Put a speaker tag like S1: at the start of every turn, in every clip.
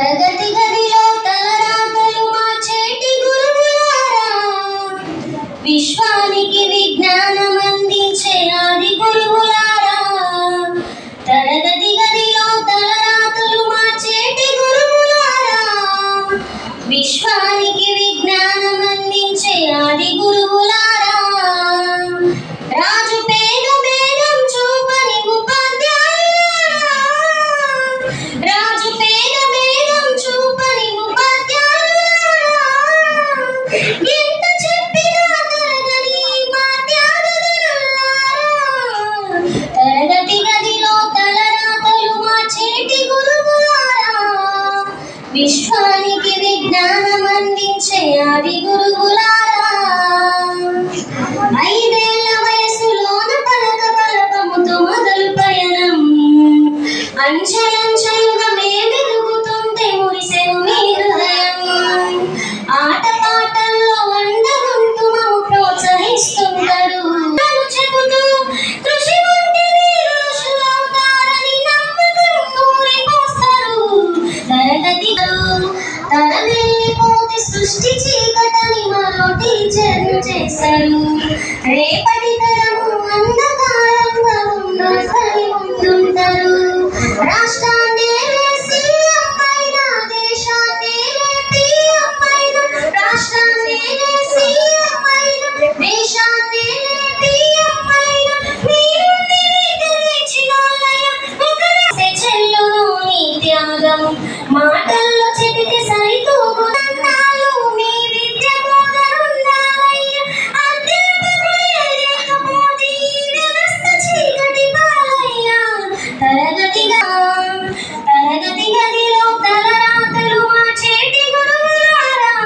S1: తరగతి గదిలో తలరాతలు మార్చేటి గురువులారా, విశ్వానికి విజ్ఞానం అందించే ఆది గురువులారా. తరగతి గదిలో తలరాతలు మార్చేటి గురువులారా, విశ్వానికి విజ్ఞానం అందించే ఆది గురువులారా. రాజు పేద భేదం చూపని ఉపాధ్యాయులారా, రాజు పేద భేదం చూపని ఉపాధ్యాయులారా. ఎంత చెప్పినా తరగని మా త్యాగధనులారా, తరగతి గదిలో తలరాతలు మార్చేటి గురువులారా, విశ్వానికి విజ్ఞానం అందించే ఆది గురువులారా. 5 ఏళ్ల వయసులోన పలక పలకముతో మొదలు పయనం, అంచెలంచెలుగా మెరుగుతుంటే మురిసెను మీ హృదయం. ఆట పాటల్లో అండగుంటూ మమ్ము ప్రోత్సహిస్తుంటారు. చెబుతూ కృషి ఉంటే మీరు ఋషులవుతారని నమ్మకంతో పోస్తారు. తరవెళ్ళిపోతే సృష్టి చీకటని మరో టీచర్ను చేశారు. రేపటి తరము అంధకారంగా ఉన్నసరి ముందుంటారు. రాష్ట్రాన్ని సీఎం దేశాన్ని పిఎం, రాష్ట్రాన్ని సీఎం దేశాన్ని పిఎం, మీరుండి తెలిచినోళ్ళయ ఒక చెల్లును నీ త్యాగం. మాటల్లో చెబితే సరితూగునంతాలు మీ విద్య బోధనుండాలయ్య. అధ్యాపకులే లేకపోతే ఈ వ్యవస్థ చీకటి పాలయ్య. తరగతి గదిలో తలరాతలు మార్చేటి గురువులారా,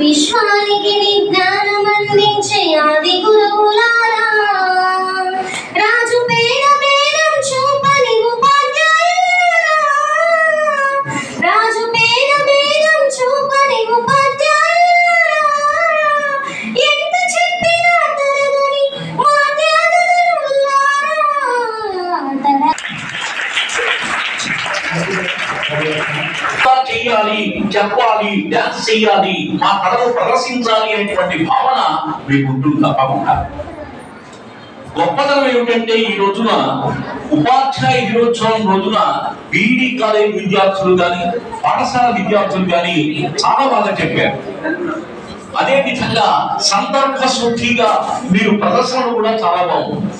S1: విశ్వానికి విజ్ఞానం అందించే ఆది గురువులారా. రాజు పేద భేదం చూపని ఉపాధ్యాయులారా, రాజు పేద భేదం చూపని ఉపాధ్యాయులారా. ఎంత చెప్పినా తరగని మా త్యాగధనులారా.
S2: చేయాలి, చెప్పాలి, డాన్స్ చేయాలి, మా కళను ప్రదర్శించాలి అనేటువంటి భావన మీకు ఉంటుంది తప్పకుండా. గొప్పతనం ఏమిటంటే ఈ రోజున ఉపాధ్యాయ దినోత్సవం రోజున బీఈడీ కాలేజ్ విద్యార్థులు కానీ పాఠశాల విద్యార్థులు కానీ చాలా బాగా చెప్పారు. అదే విధంగా సందర్భ శుద్ధిగా మీరు ప్రదర్శనలు కూడా చాలా బాగుంది.